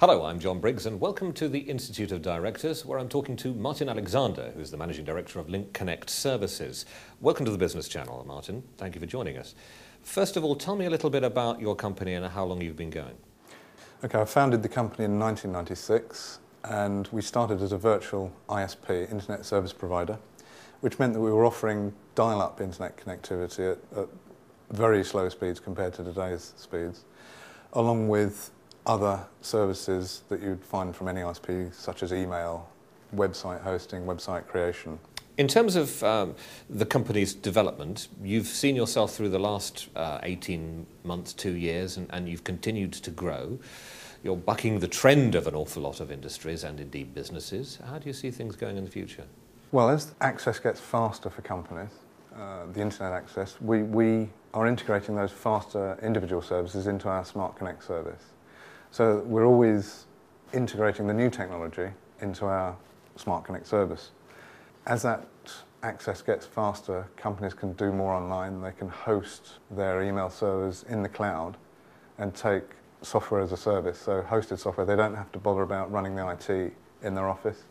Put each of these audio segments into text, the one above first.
Hello, I'm John Briggs and welcome to the Institute of Directors, where I'm talking to Martin Alexander, who's the Managing Director of Link Connect Services. Welcome to the Business Channel, Martin. Thank you for joining us. First of all, tell me a little bit about your company and how long you've been going. Okay, I founded the company in 1996 and we started as a virtual ISP, Internet Service Provider, which meant that we were offering dial-up internet connectivity at very slow speeds compared to today's speeds, along with other services that you'd find from any ISP, such as email, website hosting, website creation. In terms of the company's development, you've seen yourself through the last 18 months, 2 years, and you've continued to grow. You're bucking the trend of an awful lot of industries and indeed businesses. How do you see things going in the future? Well, as access gets faster for companies, the internet access, we are integrating those faster individual services into our Smart Connect service. So we're always integrating the new technology into our Smart Connect service. As that access gets faster, companies can do more online. They can host their email servers in the cloud and take software as a service. So hosted software, they don't have to bother about running the IT in their office.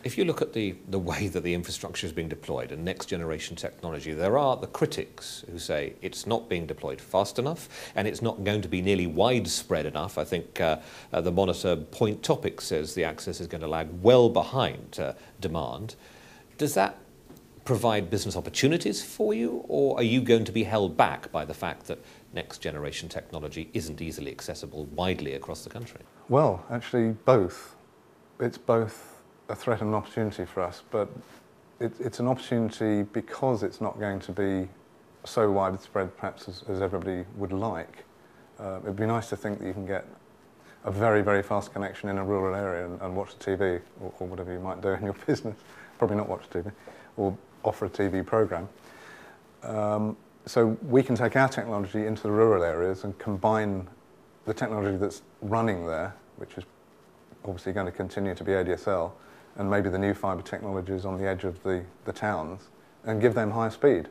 If you look at the way that the infrastructure is being deployed and next generation technology, there are the critics who say it's not being deployed fast enough and it's not going to be nearly widespread enough. I think the Monitor Point Topic says the access is going to lag well behind demand. Does that provide business opportunities for you, or are you going to be held back by the fact that next generation technology isn't easily accessible widely across the country? Well, actually both. It's both a threat and an opportunity for us, but it's an opportunity because it's not going to be so widespread perhaps as everybody would like. It'd be nice to think that you can get a very, very fast connection in a rural area and watch the TV or whatever you might do in your business. Probably not watch TV, or offer a TV program. So we can take our technology into the rural areas and combine the technology that's running there, which is obviously going to continue to be ADSL, and maybe the new fibre technologies on the edge of the towns, and give them higher speed.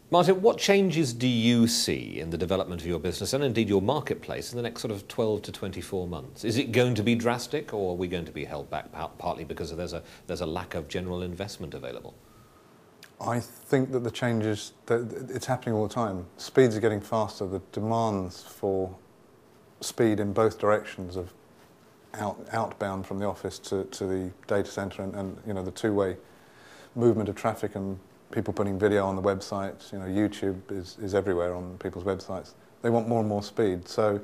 Martin, what changes do you see in the development of your business and indeed your marketplace in the next sort of 12 to 24 months? Is it going to be drastic, or are we going to be held back partly because there's a lack of general investment available? I think that the changes, it's happening all the time. Speeds are getting faster. The demands for speed in both directions of outbound from the office to the data centre and you know, the two-way movement of traffic and people putting video on the websites. You know, YouTube is everywhere on people's websites. They want more and more speed. So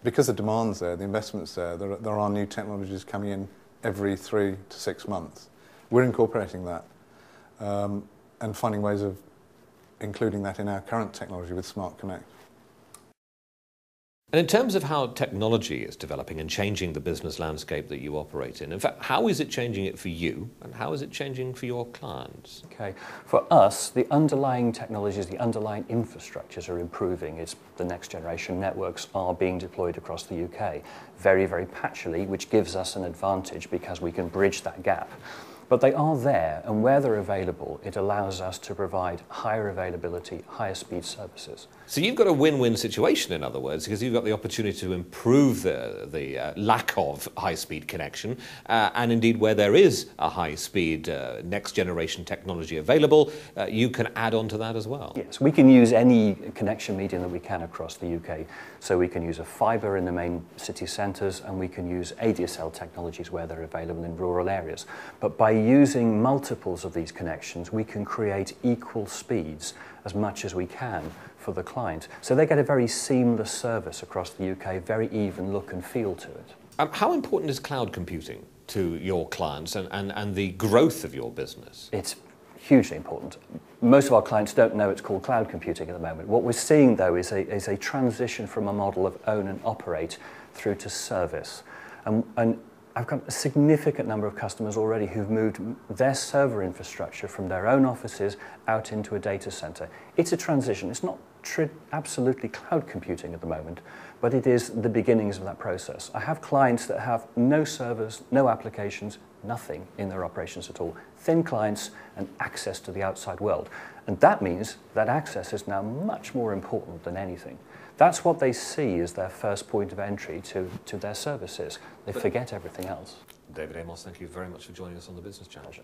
because the demand's there, the investment's there are new technologies coming in every 3 to 6 months. We're incorporating that and finding ways of including that in our current technology with Smart Connect. And in terms of how technology is developing and changing the business landscape that you operate in fact, how is it changing it for you and how is it changing for your clients? Okay, for us, the underlying technologies, the underlying infrastructures are improving. It's the next generation networks are being deployed across the UK very, very patchily, which gives us an advantage because we can bridge that gap. But they are there, and where they're available, it allows us to provide higher availability, higher speed services. So you've got a win-win situation, in other words, because you've got the opportunity to improve the lack of high-speed connection, and indeed where there is a high-speed next-generation technology available, you can add on to that as well. Yes, we can use any connection medium that we can across the UK. So we can use a fibre in the main city centres, and we can use ADSL technologies where they're available in rural areas. But by using multiples of these connections, we can create equal speeds as much as we can for the client. So they get a very seamless service across the UK, very even look and feel to it. How important is cloud computing to your clients and the growth of your business? It's hugely important. Most of our clients don't know it's called cloud computing at the moment. What we're seeing, though, is a transition from a model of own and operate through to service. And I've got a significant number of customers already who've moved their server infrastructure from their own offices out into a data center. It's a transition. It's not absolutely cloud computing at the moment, but it is the beginnings of that process. I have clients that have no servers, no applications, nothing in their operations at all. Thin clients and access to the outside world. And that means that access is now much more important than anything. That's what they see as their first point of entry to their services. They forget everything else. David Amos, thank you very much for joining us on the Business Channel. Pleasure.